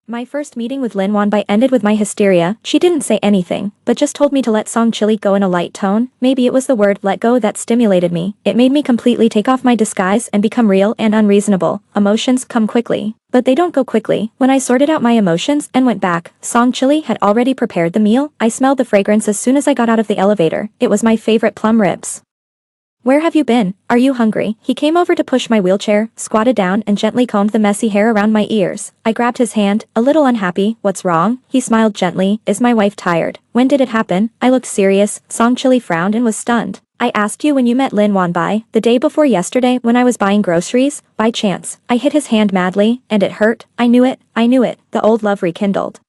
My first meeting with Lin Wanbai ended with my hysteria. She didn't say anything, but just told me to let Song Chili go in a light tone. Maybe it was the word let go that stimulated me. It made me completely take off my disguise and become real and unreasonable. Emotions come quickly, but they don't go quickly. When I sorted out my emotions and went back, Song Chili had already prepared the meal. I smelled the fragrance as soon as I got out of the elevator. It was my favorite plum ribs. "Where have you been? Are you hungry?" He came over to push my wheelchair, squatted down and gently combed the messy hair around my ears. I grabbed his hand, a little unhappy. "What's wrong?" He smiled gently. "Is my wife tired?" "When did it happen?" I looked serious. Song Chili frowned and was stunned. "I asked you when you met Lin Wanbai, the day before yesterday when I was buying groceries, by chance." I hit his hand madly, and it hurt. I knew it, the old love rekindled.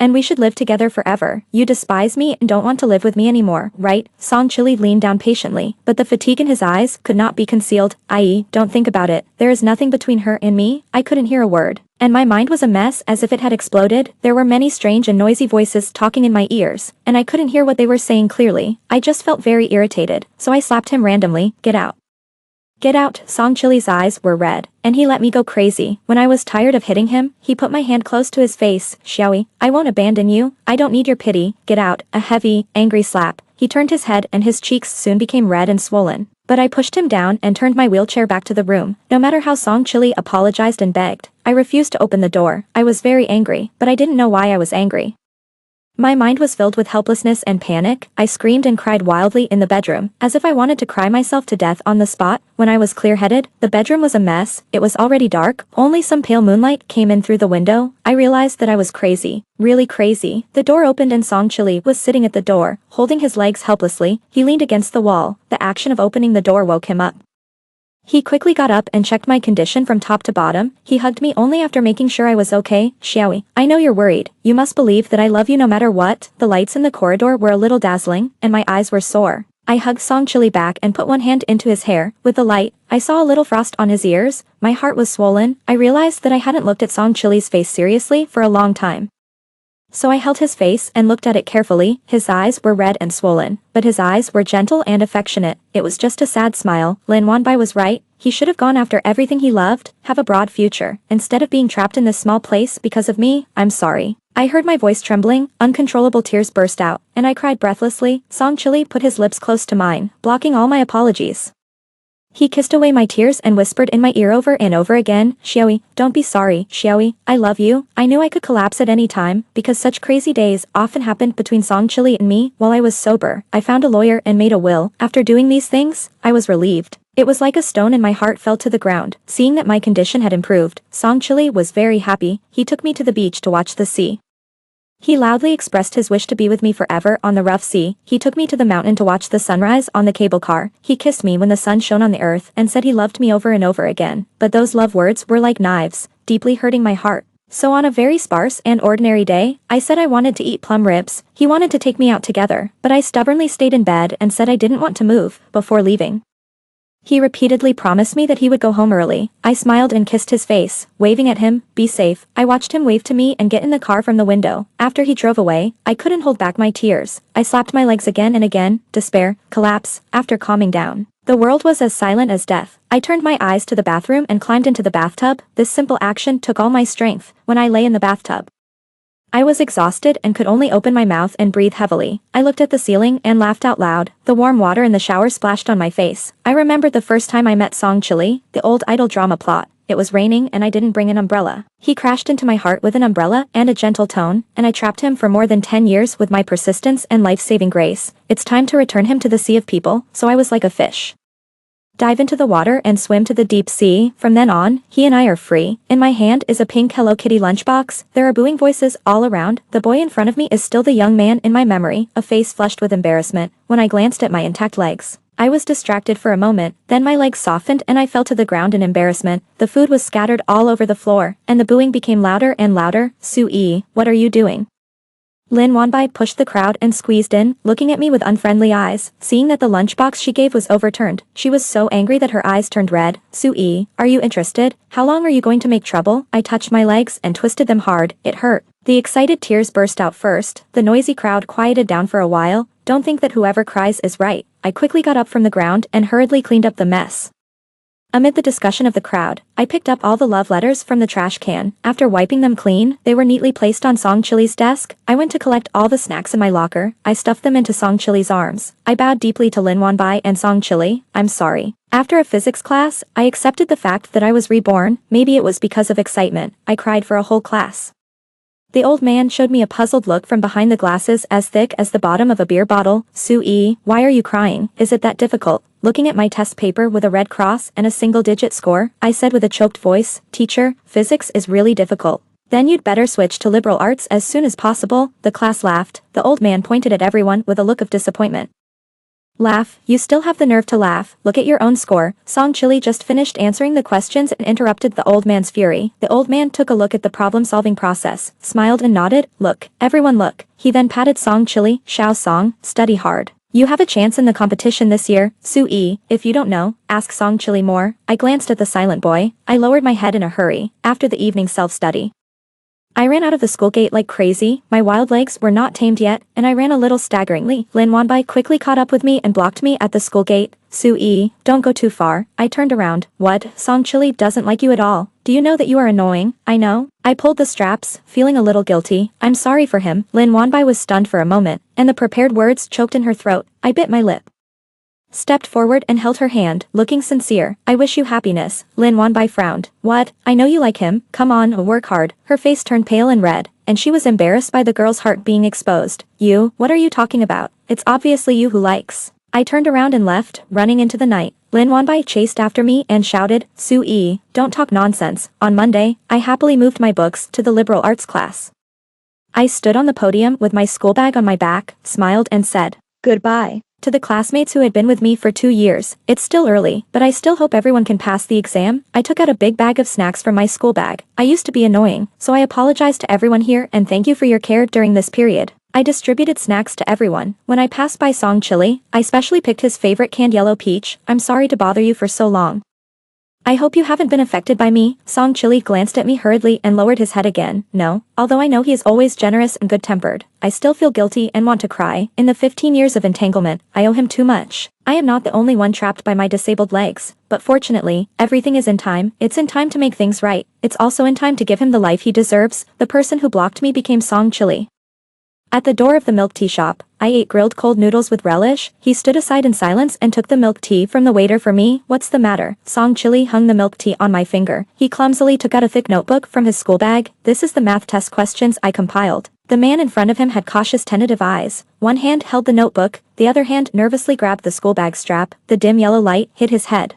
"And we should live together forever. You despise me and don't want to live with me anymore, right?" Song Chili leaned down patiently, but the fatigue in his eyes could not be concealed. "I don't think about it. There is nothing between her and me." I couldn't hear a word, and my mind was a mess as if it had exploded. There were many strange and noisy voices talking in my ears, and I couldn't hear what they were saying clearly. I just felt very irritated, so I slapped him randomly. "Get out. Get out." Song Chili's eyes were red, and he let me go crazy. When I was tired of hitting him, he put my hand close to his face. "Xiaoyi, I won't abandon you. I don't need your pity. Get out." A heavy, angry slap. He turned his head and his cheeks soon became red and swollen. But I pushed him down and turned my wheelchair back to the room. No matter how Song Chili apologized and begged, I refused to open the door. I was very angry, but I didn't know why I was angry. My mind was filled with helplessness and panic. I screamed and cried wildly in the bedroom, as if I wanted to cry myself to death on the spot. When I was clear-headed, the bedroom was a mess. It was already dark. Only some pale moonlight came in through the window. I realized that I was crazy. Really crazy. The door opened and Song Chili was sitting at the door, holding his legs helplessly. He leaned against the wall. The action of opening the door woke him up. He quickly got up and checked my condition from top to bottom. He hugged me only after making sure I was okay. "Xiaoyi, I know you're worried. You must believe that I love you no matter what." The lights in the corridor were a little dazzling, and my eyes were sore. I hugged Song Chili back and put one hand into his hair. With the light, I saw a little frost on his ears. My heart was swollen. I realized that I hadn't looked at Song Chili's face seriously for a long time. So I held his face and looked at it carefully. His eyes were red and swollen, but his eyes were gentle and affectionate. It was just a sad smile. Lin Wanbai was right. He should have gone after everything he loved, have a broad future, instead of being trapped in this small place because of me. "I'm sorry." I heard my voice trembling. Uncontrollable tears burst out, and I cried breathlessly. Song Chili put his lips close to mine, blocking all my apologies. He kissed away my tears and whispered in my ear over and over again, "Xiaoyi, don't be sorry. Xiaoyi, I love you." I knew I could collapse at any time, because such crazy days often happened between Song Chili and me. While I was sober, I found a lawyer and made a will. After doing these things, I was relieved. It was like a stone in my heart fell to the ground. Seeing that my condition had improved, Song Chili was very happy. He took me to the beach to watch the sea. He loudly expressed his wish to be with me forever on the rough sea. He took me to the mountain to watch the sunrise on the cable car. He kissed me when the sun shone on the earth and said he loved me over and over again. But those love words were like knives, deeply hurting my heart. So on a very sparse and ordinary day, I said I wanted to eat plum ribs. He wanted to take me out together, but I stubbornly stayed in bed and said I didn't want to move before leaving. He repeatedly promised me that he would go home early. I smiled and kissed his face, waving at him, "Be safe." I watched him wave to me and get in the car from the window. After he drove away, I couldn't hold back my tears. I slapped my legs again and again. Despair, collapse. After calming down, the world was as silent as death. I turned my eyes to the bathroom and climbed into the bathtub. This simple action took all my strength. When I lay in the bathtub, I was exhausted and could only open my mouth and breathe heavily. I looked at the ceiling and laughed out loud. The warm water in the shower splashed on my face. I remembered the first time I met Song Chili, the old idol drama plot. It was raining and I didn't bring an umbrella. He crashed into my heart with an umbrella and a gentle tone, and I trapped him for more than 10 years with my persistence and life-saving grace. It's time to return him to the sea of people, so I was like a fish. Dive into the water and swim to the deep sea. From then on, he and I are free. In my hand is a pink Hello Kitty lunchbox. There are booing voices all around. The boy in front of me is still the young man in my memory, a face flushed with embarrassment. When I glanced at my intact legs, I was distracted for a moment, then my legs softened and I fell to the ground in embarrassment. The food was scattered all over the floor, and the booing became louder and louder. "Sue, what are you doing?" Lin Wanbai pushed the crowd and squeezed in, looking at me with unfriendly eyes. Seeing that the lunchbox she gave was overturned, she was so angry that her eyes turned red. "Sue, are you interested? How long are you going to make trouble?" I touched my legs and twisted them hard. It hurt. The excited tears burst out first. The noisy crowd quieted down for a while. "Don't think that whoever cries is right." I quickly got up from the ground and hurriedly cleaned up the mess. Amid the discussion of the crowd, I picked up all the love letters from the trash can. After wiping them clean, they were neatly placed on Song Chili's desk. I went to collect all the snacks in my locker. I stuffed them into Song Chili's arms. I bowed deeply to Lin Wanbai and Song Chili. I'm sorry. After a physics class, I accepted the fact that I was reborn. Maybe it was because of excitement. I cried for a whole class. The old man showed me a puzzled look from behind the glasses as thick as the bottom of a beer bottle. Sue, why are you crying? Is it that difficult? Looking at my test paper with a red cross and a single-digit score, I said with a choked voice, Teacher, physics is really difficult. Then you'd better switch to liberal arts as soon as possible. The class laughed. The old man pointed at everyone with a look of disappointment. Laugh, you still have the nerve to laugh. Look at your own score. Song Chili just finished answering the questions and interrupted the old man's fury. The old man took a look at the problem-solving process, smiled and nodded. Look, everyone look. He then patted Song Chili. Xiao Song, study hard. You have a chance in the competition this year. Sue, if you don't know, ask Song Chili more. I glanced at the silent boy. I lowered my head in a hurry. After the evening self-study, I ran out of the school gate like crazy. My wild legs were not tamed yet, and I ran a little staggeringly. Lin Wanbai quickly caught up with me and blocked me at the school gate. Sue, don't go too far. I turned around. What? Song Chili doesn't like you at all. Do you know that you are annoying? I know. I pulled the straps, feeling a little guilty. I'm sorry for him. Lin Wanbai was stunned for a moment, and the prepared words choked in her throat. I bit my lip, stepped forward and held her hand, looking sincere. I wish you happiness. Lin Wanbai frowned. What? I know you like him. Come on, work hard. Her face turned pale and red, and she was embarrassed by the girl's heart being exposed. You? What are you talking about? It's obviously you who likes. I turned around and left, running into the night. Lin Wanbai chased after me and shouted, Sue, don't talk nonsense. On Monday, I happily moved my books to the liberal arts class. I stood on the podium with my school bag on my back, smiled and said, Goodbye. To the classmates who had been with me for 2 years, it's still early, but I still hope everyone can pass the exam. I took out a big bag of snacks from my school bag. I used to be annoying, so I apologize to everyone here and thank you for your care during this period. I distributed snacks to everyone. When I passed by Song Chili, I specially picked his favorite canned yellow peach. I'm sorry to bother you for so long. I hope you haven't been affected by me. Song Chili glanced at me hurriedly and lowered his head again. No, although I know he is always generous and good-tempered, I still feel guilty and want to cry. In the 15 years of entanglement, I owe him too much. I am not the only one trapped by my disabled legs, but fortunately, everything is in time. It's in time to make things right. It's also in time to give him the life he deserves. The person who blocked me became Song Chili. At the door of the milk tea shop, I ate grilled cold noodles with relish. He stood aside in silence and took the milk tea from the waiter for me. What's the matter? Song Chili hung the milk tea on my finger. He clumsily took out a thick notebook from his school bag. This is the math test questions I compiled. The man in front of him had cautious tentative eyes. One hand held the notebook, the other hand nervously grabbed the school bag strap. The dim yellow light hit his head.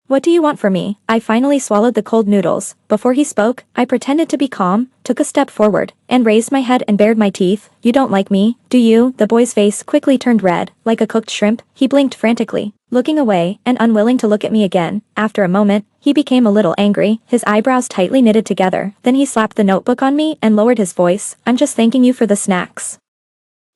What do you want from me? I finally swallowed the cold noodles. Before he spoke, I pretended to be calm, took a step forward, and raised my head and bared my teeth. You don't like me, do you? The boy's face quickly turned red, like a cooked shrimp. He blinked frantically, looking away and unwilling to look at me again. After a moment, he became a little angry, his eyebrows tightly knitted together. Then he slapped the notebook on me and lowered his voice. I'm just thanking you for the snacks.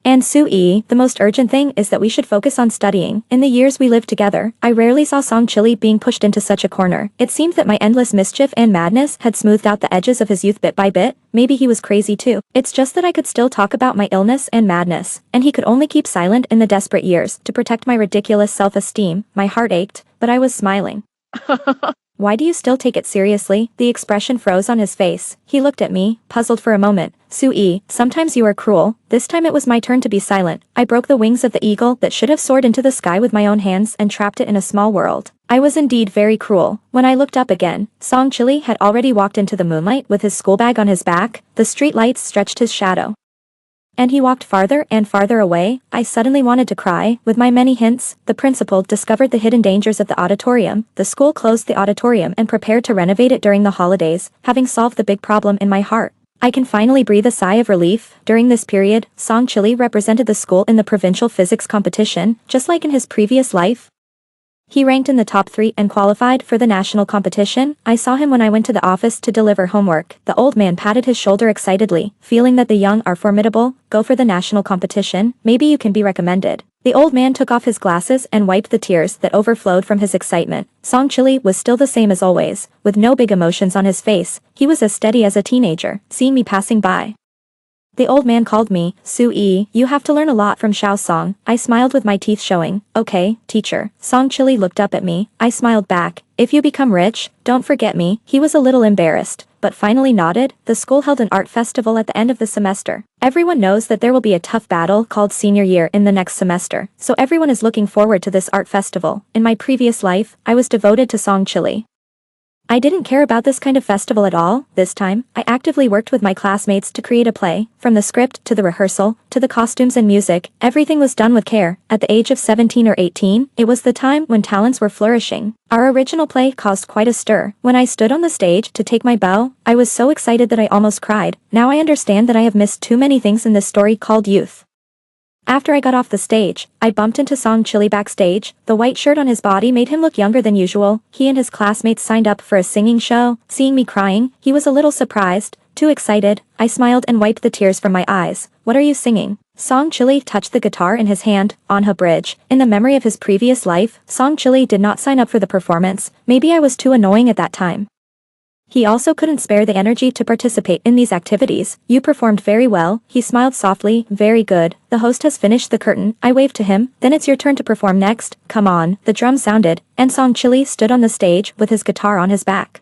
And Sue, the most urgent thing is that we should focus on studying. In the years we lived together, I rarely saw Song Chili being pushed into such a corner. It seemed that my endless mischief and madness had smoothed out the edges of his youth bit by bit. Maybe he was crazy too. It's just that I could still talk about my illness and madness, and he could only keep silent in the desperate years to protect my ridiculous self-esteem. My heart ached, but I was smiling. Why do you still take it seriously? The expression froze on his face. He looked at me, puzzled for a moment. Sue, sometimes you are cruel. This time it was my turn to be silent. I broke the wings of the eagle that should have soared into the sky with my own hands and trapped it in a small world. I was indeed very cruel. When I looked up again, Song Chili had already walked into the moonlight with his school bag on his back. The street lights stretched his shadow, and he walked farther and farther away. I suddenly wanted to cry. With my many hints, the principal discovered the hidden dangers of the auditorium. The school closed the auditorium and prepared to renovate it during the holidays, having solved the big problem in my heart. I can finally breathe a sigh of relief. During this period, Song Chili represented the school in the provincial physics competition, just like in his previous life. He ranked in the top 3 and qualified for the national competition. I saw him when I went to the office to deliver homework. The old man patted his shoulder excitedly, feeling that the young are formidable. Go for the national competition, maybe you can be recommended. The old man took off his glasses and wiped the tears that overflowed from his excitement. Song Chili was still the same as always, with no big emotions on his face. He was as steady as a teenager. Seeing me passing by, The old man called me, Su-yi, you have to learn a lot from Xiao Song. I smiled with my teeth showing. Okay, teacher. Song Chili looked up at me. I smiled back. If you become rich, don't forget me. He was a little embarrassed, but finally nodded. The school held an art festival at the end of the semester. Everyone knows that there will be a tough battle called senior year in the next semester, so everyone is looking forward to this art festival. In my previous life, I was devoted to Song Chili. I didn't care about this kind of festival at all. This time, I actively worked with my classmates to create a play. From the script to the rehearsal, to the costumes and music, everything was done with care. At the age of 17 or 18, it was the time when talents were flourishing. Our original play caused quite a stir. When I stood on the stage to take my bow, I was so excited that I almost cried. Now I understand that I have missed too many things in this story called youth. After I got off the stage, I bumped into Song Chili backstage. The white shirt on his body made him look younger than usual. He and his classmates signed up for a singing show. Seeing me crying, he was a little surprised, too excited. I smiled and wiped the tears from my eyes. What are you singing? Song Chili touched the guitar in his hand, on a bridge. In the memory of his previous life, Song Chili did not sign up for the performance. Maybe I was too annoying at that time. He also couldn't spare the energy to participate in these activities. You performed very well. He smiled softly. Very good. The host has finished the curtain. I waved to him. Then it's your turn to perform next. Come on. The drum sounded, and Song Chili stood on the stage with his guitar on his back.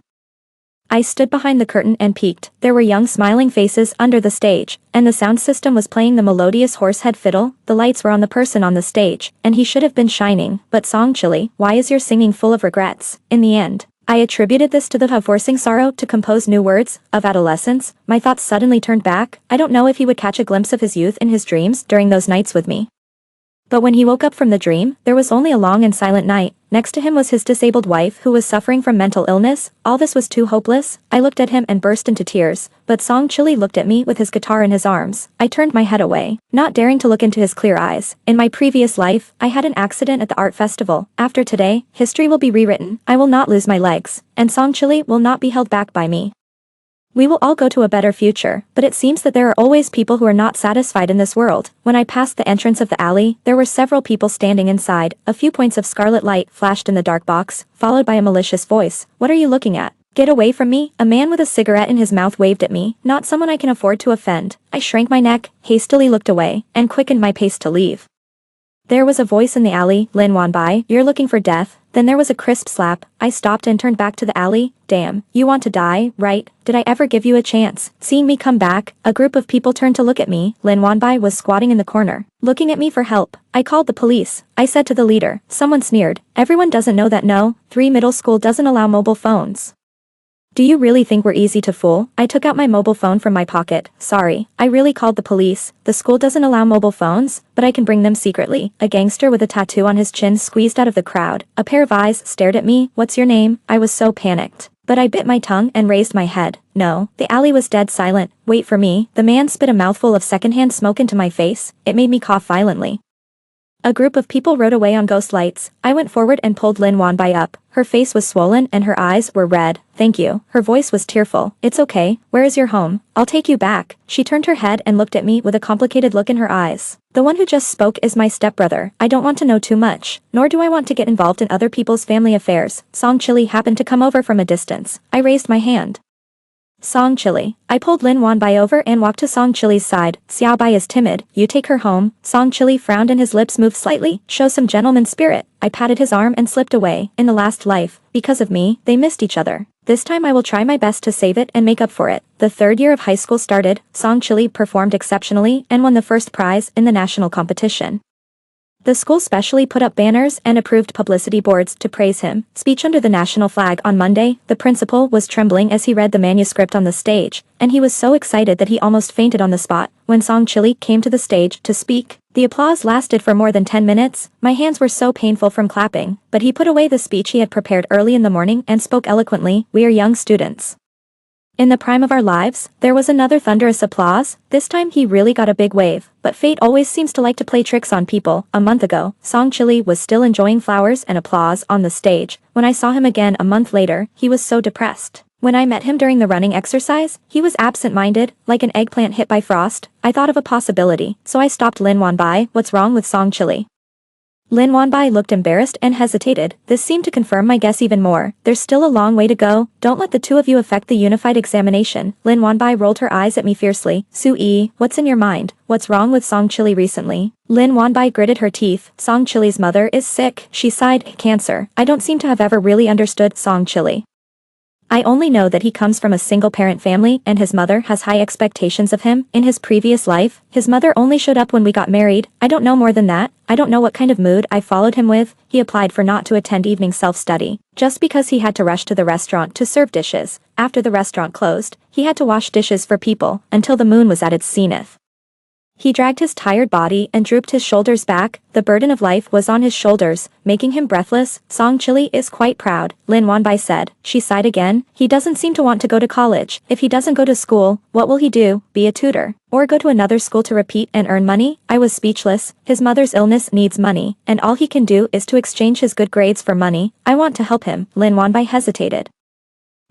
I stood behind the curtain and peeked. There were young smiling faces under the stage, and the sound system was playing the melodious horsehead fiddle. The lights were on the person on the stage, and he should have been shining. But Song Chili, why is your singing full of regrets? In the end, I attributed this to the forcing sorrow to compose new words, of adolescence. My thoughts suddenly turned back. I don't know if he would catch a glimpse of his youth in his dreams during those nights with me. But when he woke up from the dream, there was only a long and silent night. Next to him was his disabled wife who was suffering from mental illness. All this was too hopeless. I looked at him and burst into tears, but Song Chili looked at me with his guitar in his arms. I turned my head away, not daring to look into his clear eyes. In my previous life, I had an accident at the art festival. After today, history will be rewritten. I will not lose my legs, and Song Chili will not be held back by me. We will all go to a better future, but it seems that there are always people who are not satisfied in this world. When I passed the entrance of the alley, there were several people standing inside. A few points of scarlet light flashed in the dark box, followed by a malicious voice. What are you looking at? Get away from me. A man with a cigarette in his mouth waved at me, not someone I can afford to offend. I shrank my neck, hastily looked away, and quickened my pace to leave. There was a voice in the alley, Lin Wanbai, you're looking for death. Then there was a crisp slap. I stopped and turned back to the alley. Damn, you want to die, right? Did I ever give you a chance? Seeing me come back, a group of people turned to look at me. Lin Wanbai was squatting in the corner, looking at me for help. I called the police. I said to the leader. Someone sneered. Everyone doesn't know that no, 3 middle school doesn't allow mobile phones. Do you really think we're easy to fool? I took out my mobile phone from my pocket. Sorry, I really called the police. The school doesn't allow mobile phones, but I can bring them secretly. A gangster with a tattoo on his chin squeezed out of the crowd. A pair of eyes stared at me. What's your name? I was so panicked, but I bit my tongue and raised my head. No, the alley was dead silent. Wait for me. The man spit a mouthful of secondhand smoke into my face. It made me cough violently. A group of people rode away on ghost lights. I went forward and pulled Lin Wanbai up. Her face was swollen and her eyes were red. Thank you. Her voice was tearful. It's okay. Where is your home? I'll take you back. She turned her head and looked at me with a complicated look in her eyes. The one who just spoke is my stepbrother. I don't want to know too much, nor do I want to get involved in other people's family affairs. Song Chili happened to come over from a distance. I raised my hand. Song Chili. I pulled Lin Wanbai over and walked to Song Chili's side. Xiao Bai is timid. You take her home. Song Chili frowned and his lips moved slightly. Show some gentleman spirit. I patted his arm and slipped away. In the last life, because of me, they missed each other. This time I will try my best to save it and make up for it. The 3rd year of high school started. Song Chili performed exceptionally and won the first prize in the national competition. The school specially put up banners and approved publicity boards to praise him. Speech under the national flag on Monday. The principal was trembling as he read the manuscript on the stage, and he was so excited that he almost fainted on the spot. When Song Chili came to the stage to speak, the applause lasted for more than 10 minutes. My hands were so painful from clapping, but he put away the speech he had prepared early in the morning and spoke eloquently. We are young students. In the prime of our lives, there was another thunderous applause. This time he really got a big wave, but fate always seems to like to play tricks on people. A month ago, Song Chili was still enjoying flowers and applause on the stage. When I saw him again a month later, he was so depressed. When I met him during the running exercise, he was absent-minded, like an eggplant hit by frost. I thought of a possibility, so I stopped Lin Wanbai. What's wrong with Song Chili? Lin Wanbai looked embarrassed and hesitated. This seemed to confirm my guess even more. There's still a long way to go. Don't let the two of you affect the unified examination. Lin Wanbai rolled her eyes at me fiercely. Su-yi, what's in your mind? What's wrong with Song Chili recently? Lin Wanbai gritted her teeth. Song Chili's mother is sick. She sighed. Cancer. I don't seem to have ever really understood Song Chili. I only know that he comes from a single-parent family and his mother has high expectations of him. In his previous life, his mother only showed up when we got married. I don't know more than that. I don't know what kind of mood I followed him with. He applied for not to attend evening self-study, just because he had to rush to the restaurant to serve dishes. After the restaurant closed, he had to wash dishes for people until the moon was at its zenith. He dragged his tired body and drooped his shoulders back. The burden of life was on his shoulders, making him breathless. Song Chili is quite proud, Lin Wanbai said. She sighed again. He doesn't seem to want to go to college. If he doesn't go to school, what will he do? Be a tutor? Or go to another school to repeat and earn money? I was speechless. His mother's illness needs money, and all he can do is to exchange his good grades for money. I want to help him. Lin Wanbai hesitated.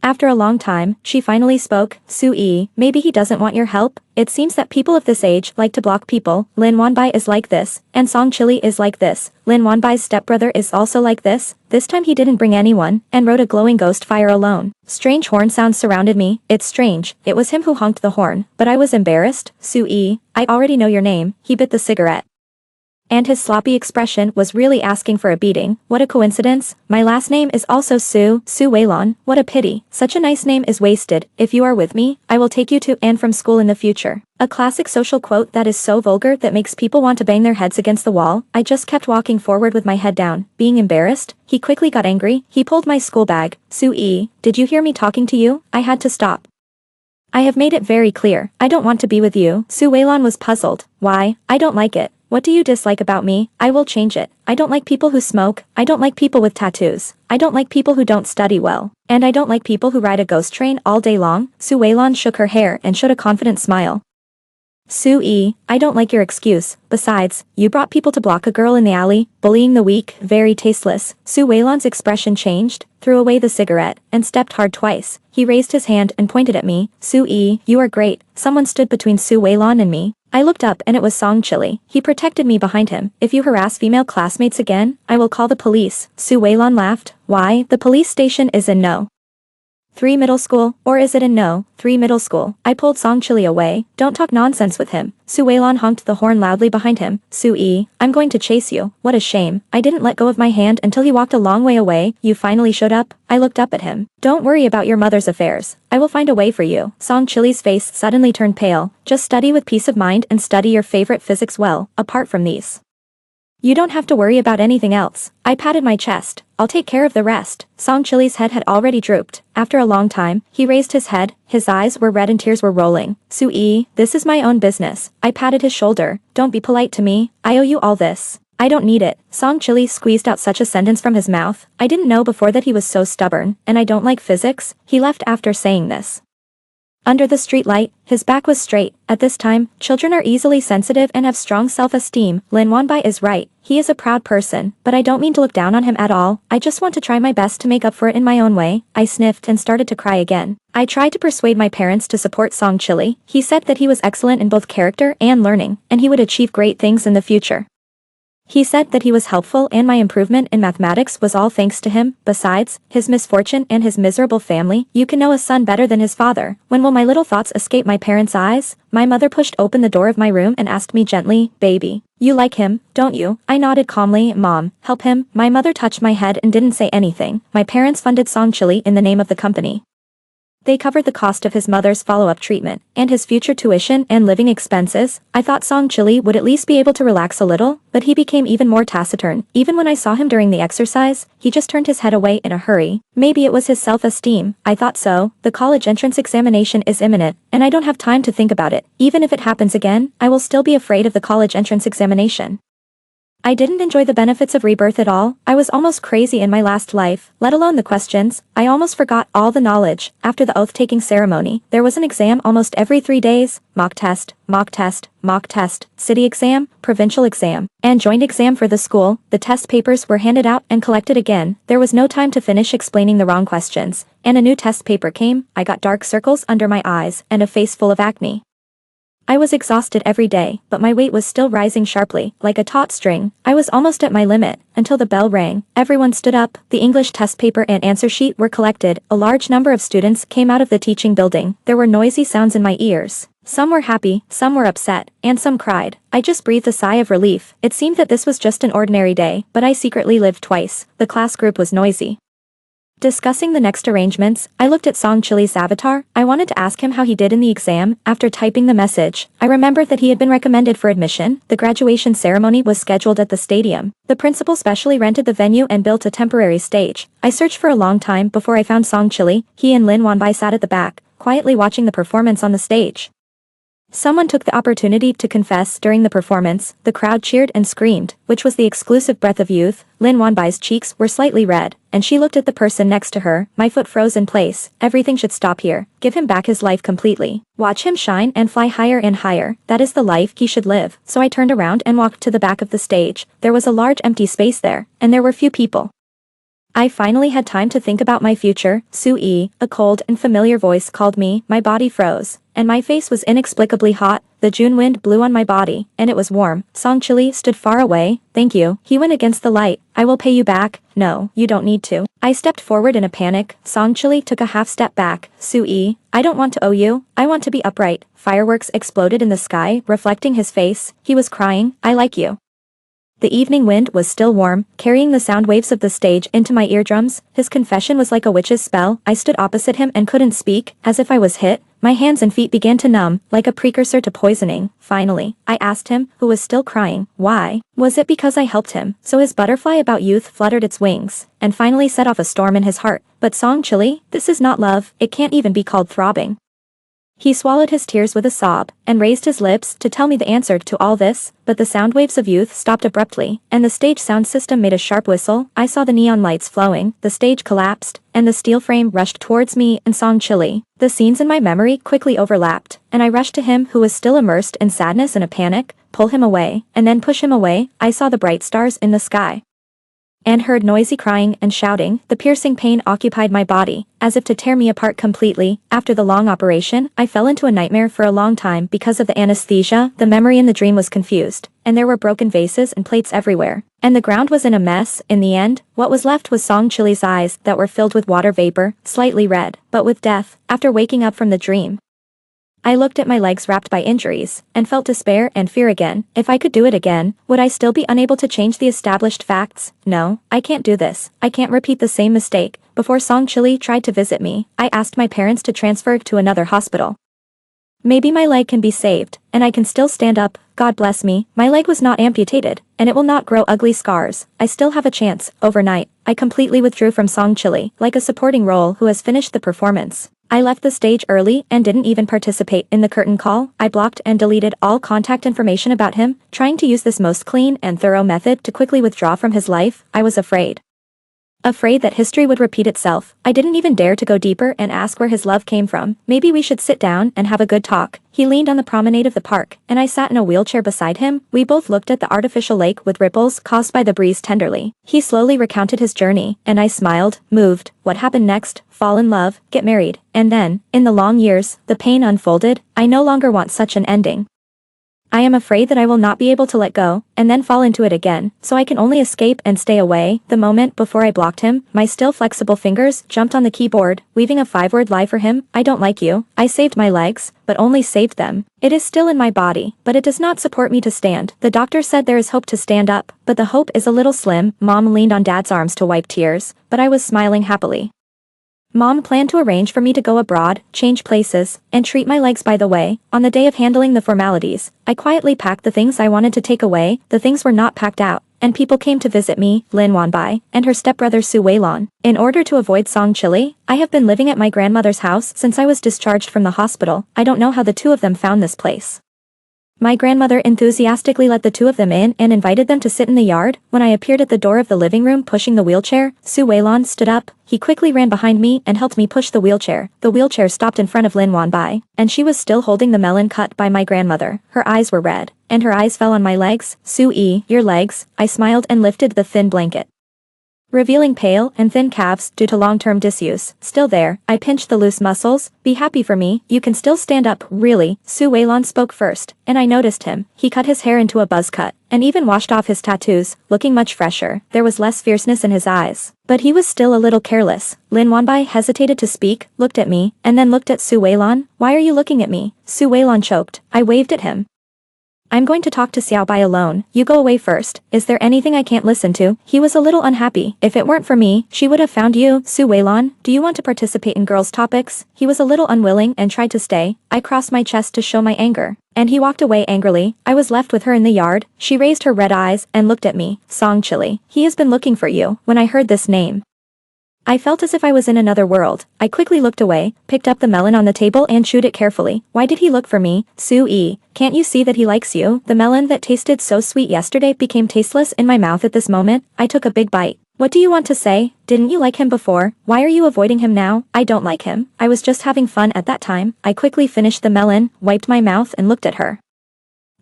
After a long time, she finally spoke. Su-yi, maybe he doesn't want your help? It seems that people of this age like to block people. Lin Wanbai is like this, and Song Chili is like this. Lin Wanbai's stepbrother is also like this. This time he didn't bring anyone, and rode a glowing ghost fire alone. Strange horn sounds surrounded me. It's strange. It was him who honked the horn, but I was embarrassed. Su-yi, I already know your name. He bit the cigarette. And his sloppy expression was really asking for a beating. What a coincidence. My last name is also Su Weilon. What a pity. Such a nice name is wasted. If you are with me, I will take you to and from school in the future. A classic social quote that is so vulgar that makes people want to bang their heads against the wall. I just kept walking forward with my head down, being embarrassed. He quickly got angry. He pulled my school bag. Su-yi, did you hear me talking to you? I had to stop. I have made it very clear. I don't want to be with you. Su Weilon was puzzled. Why? I don't like it. What do you dislike about me? I will change it. I don't like people who smoke. I don't like people with tattoos. I don't like people who don't study well. And I don't like people who ride a ghost train all day long. Su Weilon shook her hair and showed a confident smile. Su-yi, I don't like your excuse. Besides, you brought people to block a girl in the alley, bullying the weak, very tasteless. Su Weilon's expression changed, threw away the cigarette, and stepped hard twice. He raised his hand and pointed at me. Su-yi, you are great. Someone stood between Su Weilon and me. I looked up and it was Song Chili. He protected me behind him. If you harass female classmates again, I will call the police. Su Weilon laughed. Why? The police station is in No. 3 middle school, or is it in No. 3 middle school? I pulled Song Chili away. Don't talk nonsense with him. Su Weilon honked the horn loudly behind him. Su-yi, I'm going to chase you. What a shame. I didn't let go of my hand until he walked a long way away. You finally showed up. I looked up at him. Don't worry about your mother's affairs. I will find a way for you. Song Chili's face suddenly turned pale. Just study with peace of mind and study your favorite physics well, apart from these. You don't have to worry about anything else. I patted my chest. I'll take care of the rest. Song Chili's head had already drooped. After a long time, he raised his head. His eyes were red and tears were rolling. Su-yi, this is my own business. I patted his shoulder. Don't be polite to me. I owe you all this. I don't need it. Song Chili squeezed out such a sentence from his mouth. I didn't know before that he was so stubborn, and I don't like physics. He left after saying this. Under the streetlight, his back was straight. At this time, children are easily sensitive and have strong self-esteem. Lin Wanbai is right. He is a proud person, but I don't mean to look down on him at all. I just want to try my best to make up for it in my own way. I sniffed and started to cry again. I tried to persuade my parents to support Song Chili. He said that he was excellent in both character and learning, and he would achieve great things in the future. He said that he was helpful and my improvement in mathematics was all thanks to him. Besides, his misfortune and his miserable family, you can know a son better than his father. When will my little thoughts escape my parents' eyes? My mother pushed open the door of my room and asked me gently, baby, you like him, don't you? I nodded calmly. Mom, help him. My mother touched my head and didn't say anything. My parents funded Song Chili in the name of the company. They covered the cost of his mother's follow-up treatment, and his future tuition and living expenses. I thought Song Chili would at least be able to relax a little, but he became even more taciturn. Even when I saw him during the exercise, he just turned his head away in a hurry. Maybe it was his self-esteem. I thought so. The college entrance examination is imminent, and I don't have time to think about it. Even if it happens again, I will still be afraid of the college entrance examination. I didn't enjoy the benefits of rebirth at all. I was almost crazy in my last life, let alone the questions. I almost forgot all the knowledge. After the oath-taking ceremony, there was an exam almost every 3 days. Mock test, mock test, mock test, city exam, provincial exam, and joint exam for the school. The test papers were handed out and collected again. There was no time to finish explaining the wrong questions, and a new test paper came. I got dark circles under my eyes and a face full of acne. I was exhausted every day, but my weight was still rising sharply, like a taut string. I was almost at my limit, until the bell rang. Everyone stood up, the English test paper and answer sheet were collected, a large number of students came out of the teaching building. There were noisy sounds in my ears. Some were happy, some were upset, and some cried. I just breathed a sigh of relief. It seemed that this was just an ordinary day, but I secretly lived twice. The class group was noisy. Discussing the next arrangements, I looked at Song Chili's avatar. I wanted to ask him how he did in the exam. After typing the message, I remembered that he had been recommended for admission. The graduation ceremony was scheduled at the stadium. The principal specially rented the venue and built a temporary stage. I searched for a long time before I found Song Chili. He and Lin Wanbai sat at the back, quietly watching the performance on the stage. Someone took the opportunity to confess during the performance. The crowd cheered and screamed, which was the exclusive breath of youth. Lin Wanbai's cheeks were slightly red, and she looked at the person next to her. My foot froze in place. Everything should stop here. Give him back his life completely. Watch him shine and fly higher and higher. That is the life he should live. So I turned around and walked to the back of the stage. There was a large empty space there, and there were few people. I finally had time to think about my future. Sue, a cold and familiar voice called me. My body froze, and my face was inexplicably hot. The June wind blew on my body, and it was warm. Song Chili stood far away. Thank you. He went against the light. I will pay you back. No, you don't need to. I stepped forward in a panic. Song Chili took a half step back. Sue, I don't want to owe you. I want to be upright. Fireworks exploded in the sky, reflecting his face. He was crying. I like you. The evening wind was still warm, carrying the sound waves of the stage into my eardrums. His confession was like a witch's spell. I stood opposite him and couldn't speak, as if I was hit. My hands and feet began to numb, like a precursor to poisoning. Finally, I asked him, who was still crying, why? Was it because I helped him? So his butterfly about youth fluttered its wings, and finally set off a storm in his heart. But Song Chili, this is not love. It can't even be called throbbing. He swallowed his tears with a sob, and raised his lips to tell me the answer to all this, but the sound waves of youth stopped abruptly, and the stage sound system made a sharp whistle. I saw the neon lights flowing, the stage collapsed, and the steel frame rushed towards me and Song Chili. The scenes in my memory quickly overlapped, and I rushed to him who was still immersed in sadness and a panic, pull him away, and then push him away. I saw the bright stars in the sky, and heard noisy crying and shouting. The piercing pain occupied my body, as if to tear me apart completely. After the long operation, I fell into a nightmare for a long time because of the anesthesia. The memory in the dream was confused, and there were broken vases and plates everywhere, and the ground was in a mess. In the end, what was left was Song Chili's eyes that were filled with water vapor, slightly red, but with death. After waking up from the dream, I looked at my legs wrapped by injuries, and felt despair and fear again. If I could do it again, would I still be unable to change the established facts? No, I can't do this. I can't repeat the same mistake. Before Song Chili tried to visit me, I asked my parents to transfer to another hospital. Maybe my leg can be saved, and I can still stand up. God bless me, my leg was not amputated, and it will not grow ugly scars. I still have a chance. Overnight, I completely withdrew from Song Chili, like a supporting role who has finished the performance. I left the stage early and didn't even participate in the curtain call. I blocked and deleted all contact information about him, trying to use this most clean and thorough method to quickly withdraw from his life. I was afraid. Afraid that history would repeat itself. I didn't even dare to go deeper and ask where his love came from. Maybe we should sit down and have a good talk. He leaned on the promenade of the park, and I sat in a wheelchair beside him. We both looked at the artificial lake with ripples caused by the breeze tenderly. He slowly recounted his journey, and I smiled, moved. What happened next? Fall in love, get married, and then, in the long years, the pain unfolded. I no longer want such an ending. I am afraid that I will not be able to let go, and then fall into it again, so I can only escape and stay away. The moment before I blocked him, my still flexible fingers jumped on the keyboard, weaving a 5-word lie for him. I don't like you. I saved my legs, but only saved them. It is still in my body, but it does not support me to stand. The doctor said there is hope to stand up, but the hope is a little slim. Mom leaned on Dad's arms to wipe tears, but I was smiling happily. Mom planned to arrange for me to go abroad, change places, and treat my legs. By the way, on the day of handling the formalities, I quietly packed the things I wanted to take away. The things were not packed out, and people came to visit me, Lin Wanbai, and her stepbrother Su Weilon. In order to avoid Song Chili, I have been living at my grandmother's house since I was discharged from the hospital. I don't know how the two of them found this place. My grandmother enthusiastically let the two of them in and invited them to sit in the yard. When I appeared at the door of the living room pushing the wheelchair, Su Weilon stood up. He quickly ran behind me and helped me push the wheelchair. The wheelchair stopped in front of Lin Wanbai, and she was still holding the melon cut by my grandmother. Her eyes were red, and her eyes fell on my legs. Sue, your legs. I smiled and lifted the thin blanket. revealing pale and thin calves due to long-term disuse. Still there, I pinched the loose muscles. Be happy for me, you can still stand up, really. Su Weilon spoke first, and I noticed him. He cut his hair into a buzz cut, and even washed off his tattoos, looking much fresher. There was less fierceness in his eyes. But he was still a little careless. Lin Wanbai hesitated to speak, looked at me, and then looked at Su Weilon. Why are you looking at me? Su Weilon choked. I waved at him. I'm going to talk to Xiaobai alone, you go away first. Is there anything I can't listen to? He was a little unhappy. If it weren't for me, she would have found you. Su Weilon, do you want to participate in girls' topics? He was a little unwilling and tried to stay. I crossed my chest to show my anger. And he walked away angrily. I was left with her in the yard. She raised her red eyes and looked at me. Song Chili. He has been looking for you. When I heard this name, I felt as if I was in another world. I quickly looked away, picked up the melon on the table and chewed it carefully. Why did he look for me? Su-e, can't you see that he likes you? The melon that tasted so sweet yesterday became tasteless in my mouth at this moment. I took a big bite. What do you want to say? Didn't you like him before? Why are you avoiding him now? I don't like him. I was just having fun at that time. I quickly finished the melon, wiped my mouth and looked at her.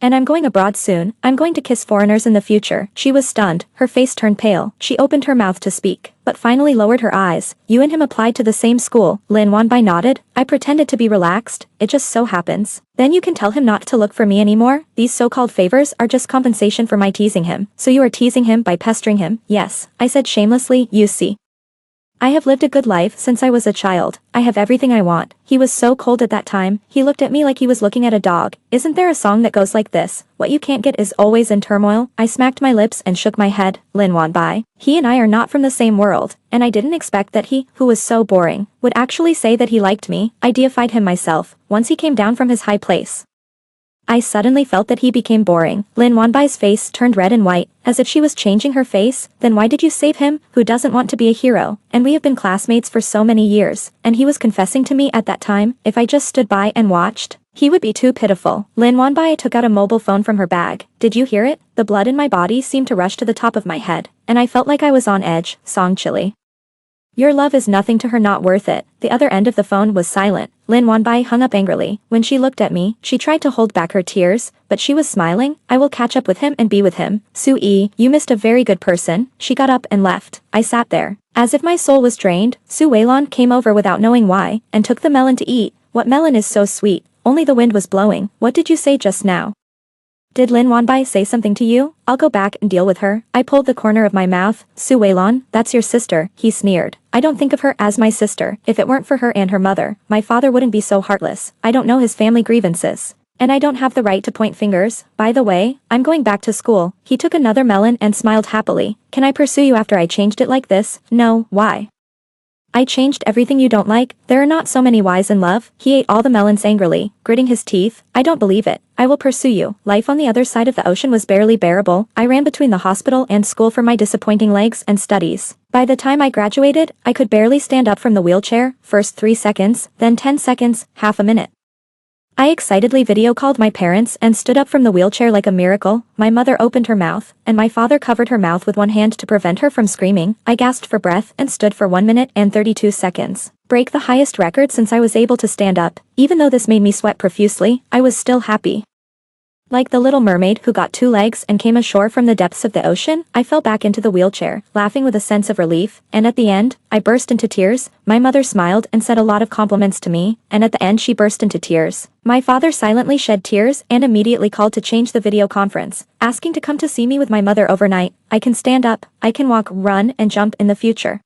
And I'm going abroad soon. I'm going to kiss foreigners in the future. She was stunned. Her face turned pale. She opened her mouth to speak, but finally lowered her eyes. You and him applied to the same school. Lin Wanbai nodded. I pretended to be relaxed. It just so happens. Then you can tell him not to look for me anymore. These so-called favors are just compensation for my teasing him. So you are teasing him by pestering him? Yes, I said shamelessly. You see, I have lived a good life since I was a child. I have everything I want. He was so cold at that time. He looked at me like he was looking at a dog. Isn't there a song that goes like this? What you can't get is always in turmoil. I smacked my lips and shook my head. Lin Wanbai. He and I are not from the same world, and I didn't expect that he, who was so boring, would actually say that he liked me. I deified him myself, once he came down from his high place. I suddenly felt that he became boring. Lin Wanbai's face turned red and white, as if she was changing her face. Then why did you save him, who doesn't want to be a hero? And we have been classmates for so many years, and he was confessing to me at that time. If I just stood by and watched, he would be too pitiful. Lin Wanbai took out a mobile phone from her bag. Did you hear it? The blood in my body seemed to rush to the top of my head, and I felt like I was on edge. Song Chili. Your love is nothing to her, not worth it. The other end of the phone was silent. Lin Wanbai hung up angrily. When she looked at me, she tried to hold back her tears, but she was smiling. I will catch up with him and be with him. Su-e, you missed a very good person. She got up and left. I sat there. As if my soul was drained, Su Weilon came over without knowing why, and took the melon to eat. What melon is so sweet? Only the wind was blowing. What did you say just now? Did Lin Wanbai say something to you? I'll go back and deal with her. I pulled the corner of my mouth. Su Weilon, that's your sister, he sneered. I don't think of her as my sister. If it weren't for her and her mother, my father wouldn't be so heartless. I don't know his family grievances. And I don't have the right to point fingers. By the way, I'm going back to school. He took another melon and smiled happily. Can I pursue you after I changed it like this? No, why? I changed everything you don't like. There are not so many whys in love. He ate all the melons angrily, gritting his teeth. I don't believe it. I will pursue you. Life on the other side of the ocean was barely bearable. I ran between the hospital and school for my disappointing legs and studies. By the time I graduated, I could barely stand up from the wheelchair. First 3 seconds, then 10 seconds, half a minute. I excitedly video called my parents and stood up from the wheelchair like a miracle. My mother opened her mouth, and my father covered her mouth with one hand to prevent her from screaming. I gasped for breath and stood for 1 minute and 32 seconds. Break the highest record since I was able to stand up. Even though this made me sweat profusely, I was still happy. Like the little mermaid who got 2 legs and came ashore from the depths of the ocean, I fell back into the wheelchair, laughing with a sense of relief, and at the end, I burst into tears. My mother smiled and said a lot of compliments to me, and at the end she burst into tears. My father silently shed tears and immediately called to change the video conference, asking to come to see me with my mother overnight. I can stand up, I can walk, run, and jump in the future.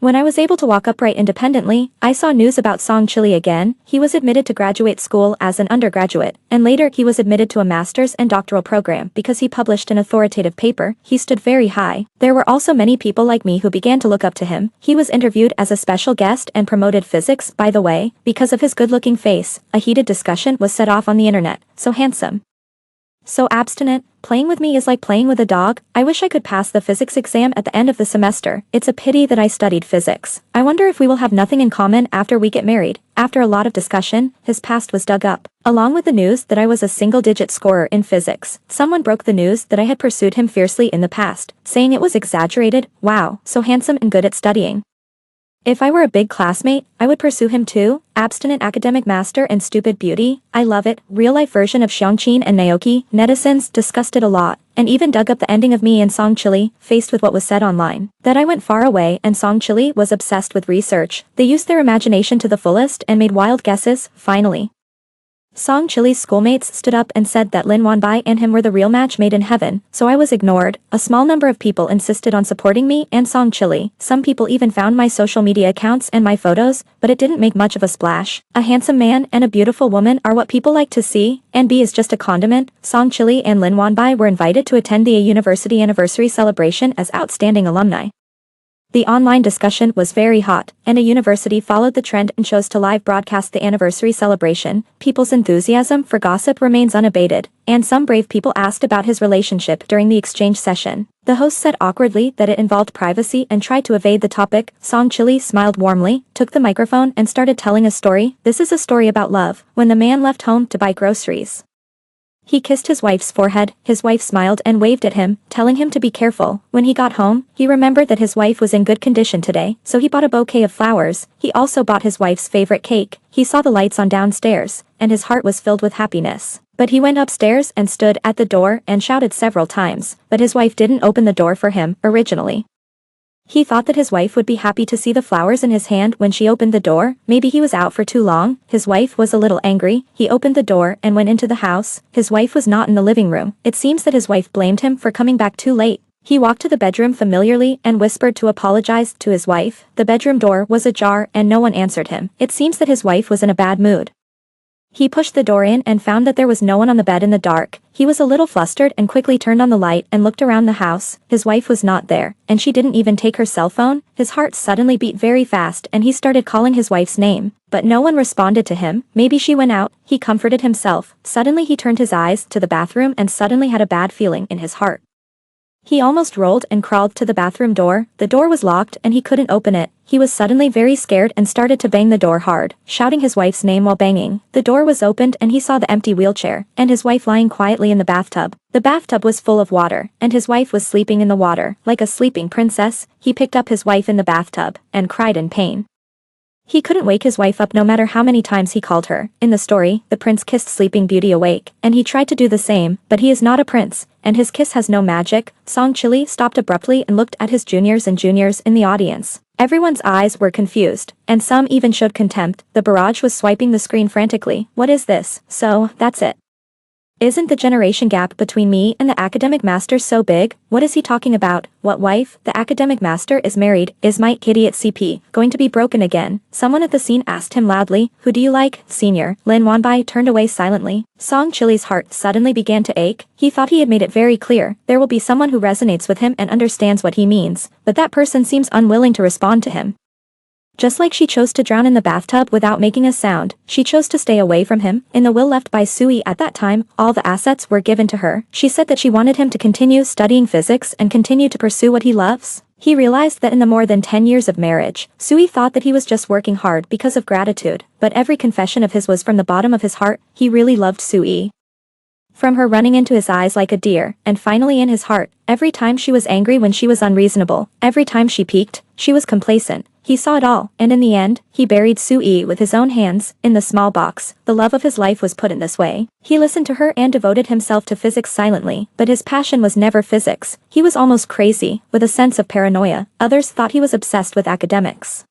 When I was able to walk upright independently, I saw news about Song Chili again. He was admitted to graduate school as an undergraduate, and later he was admitted to a master's and doctoral program because he published an authoritative paper. He stood very high. There were also many people like me who began to look up to him. He was interviewed as a special guest and promoted physics, by the way, because of his good-looking face. A heated discussion was set off on the internet. So handsome, so abstinent. Playing with me is like playing with a dog. I wish I could pass the physics exam at the end of the semester. It's a pity that I studied physics. I wonder if we will have nothing in common after we get married. After a lot of discussion, his past was dug up, along with the news that I was a single-digit scorer in physics. Someone broke the news that I had pursued him fiercely in the past, saying it was exaggerated. Wow, so handsome and good at studying. If I were a big classmate, I would pursue him too. Abstinent academic master and stupid beauty. I love it. Real life version of Xiangqin and Naoki. Netizens discussed it a lot, and even dug up the ending of me and Song Chili, faced with what was said online. That I went far away and Song Chili was obsessed with research. They used their imagination to the fullest and made wild guesses, finally. Song Chili's schoolmates stood up and said that Lin Wanbai and him were the real match made in heaven, so I was ignored. A small number of people insisted on supporting me and Song Chili. Some people even found my social media accounts and my photos, but it didn't make much of a splash. A handsome man and a beautiful woman are what people like to see, and B is just a condiment. Song Chili and Lin Wanbai were invited to attend the university anniversary celebration as outstanding alumni. The online discussion was very hot, and a university followed the trend and chose to live broadcast the anniversary celebration. People's enthusiasm for gossip remains unabated, and some brave people asked about his relationship during the exchange session. The host said awkwardly that it involved privacy and tried to evade the topic. Song Chili smiled warmly, took the microphone and started telling a story. This is a story about love. When the man left home to buy groceries, he kissed his wife's forehead. His wife smiled and waved at him, telling him to be careful. When he got home, he remembered that his wife was in good condition today, so he bought a bouquet of flowers. He also bought his wife's favorite cake. He saw the lights on downstairs, and his heart was filled with happiness. But he went upstairs and stood at the door and shouted several times, but his wife didn't open the door for him, originally. He thought that his wife would be happy to see the flowers in his hand when she opened the door. Maybe he was out for too long. His wife was a little angry. He opened the door and went into the house. His wife was not in the living room. It seems that his wife blamed him for coming back too late. He walked to the bedroom familiarly and whispered to apologize to his wife. The bedroom door was ajar and no one answered him. It seems that his wife was in a bad mood. He pushed the door in and found that there was no one on the bed in the dark. He was a little flustered and quickly turned on the light and looked around the house. His wife was not there, and she didn't even take her cell phone. His heart suddenly beat very fast and he started calling his wife's name. But no one responded to him. Maybe she went out. He comforted himself. Suddenly he turned his eyes to the bathroom and suddenly had a bad feeling in his heart. He almost rolled and crawled to the bathroom door. The door was locked and he couldn't open it. He was suddenly very scared and started to bang the door hard, shouting his wife's name while banging. The door was opened and he saw the empty wheelchair, and his wife lying quietly in the bathtub. The bathtub was full of water, and his wife was sleeping in the water, like a sleeping princess. He picked up his wife in the bathtub, and cried in pain. He couldn't wake his wife up no matter how many times he called her. In the story, the prince kissed Sleeping Beauty awake, and he tried to do the same, but he is not a prince, and his kiss has no magic. Song Chili stopped abruptly and looked at his juniors and juniors in the audience. Everyone's eyes were confused, and some even showed contempt. The barrage was swiping the screen frantically. What is this? So, that's it. Isn't the generation gap between me and the academic master so big? What is he talking about? What wife? The academic master is married. Is my idiot CP going to be broken again? Someone at the scene asked him loudly. Who do you like, senior? Lin Wanbai turned away silently. Song Chili's heart suddenly began to ache. He thought he had made it very clear. There will be someone who resonates with him and understands what he means, but that person seems unwilling to respond to him. Just like she chose to drown in the bathtub without making a sound, she chose to stay away from him. In the will left by Sui at that time, all the assets were given to her. She said that she wanted him to continue studying physics and continue to pursue what he loves. He realized that in the more than 10 years of marriage, Sui thought that he was just working hard because of gratitude, but every confession of his was from the bottom of his heart. He really loved Sui. From her running into his eyes like a deer, and finally in his heart, every time she was angry when she was unreasonable, every time she peaked, she was complacent. He saw it all, and in the end, he buried Sui with his own hands, in the small box. The love of his life was put in this way. He listened to her and devoted himself to physics silently, but his passion was never physics. He was almost crazy, with a sense of paranoia. Others thought he was obsessed with academics.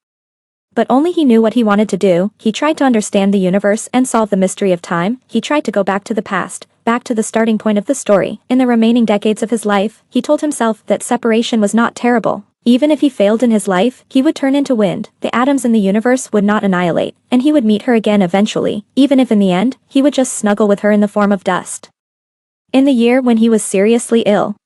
But only he knew what he wanted to do. He tried to understand the universe and solve the mystery of time. He tried to go back to the past, back to the starting point of the story. In the remaining decades of his life, he told himself that separation was not terrible. Even if he failed in his life, he would turn into wind. The atoms in the universe would not annihilate, and he would meet her again eventually, even if in the end, he would just snuggle with her in the form of dust. In the year when he was seriously ill,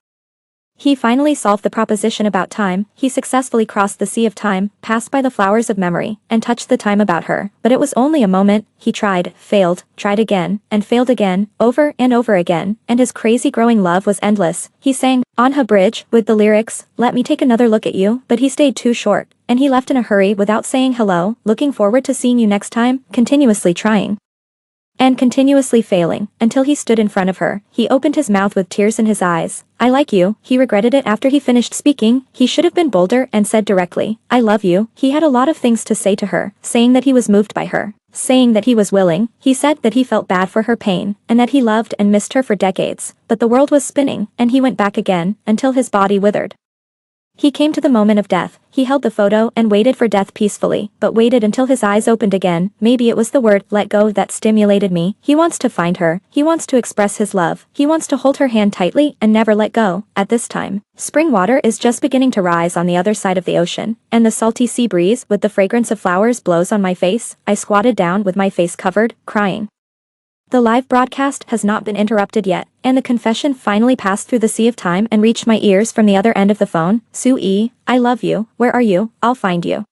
he finally solved the proposition about time. He successfully crossed the sea of time, passed by the flowers of memory, and touched the time about her. But it was only a moment. He tried, failed, tried again, and failed again, over and over again, and his crazy growing love was endless. He sang, on her bridge, with the lyrics, let me take another look at you, but he stayed too short, and he left in a hurry without saying hello, looking forward to seeing you next time, continuously trying. and continuously failing, until he stood in front of her. He opened his mouth with tears in his eyes. I like you. He regretted it after he finished speaking. He should have been bolder and said directly, I love you. He had a lot of things to say to her, saying that he was moved by her, saying that he was willing. He said that he felt bad for her pain, and that he loved and missed her for decades. But the world was spinning, and he went back again, until his body withered. He came to the moment of death. He held the photo and waited for death peacefully, but waited until his eyes opened again. Maybe it was the word, let go, that stimulated me. He wants to find her. He wants to express his love. He wants to hold her hand tightly and never let go. At this time, spring water is just beginning to rise on the other side of the ocean, and the salty sea breeze with the fragrance of flowers blows on my face. I squatted down with my face covered, crying. The live broadcast has not been interrupted yet, and the confession finally passed through the sea of time and reached my ears from the other end of the phone. Sue E, I love you. Where are you? I'll find you.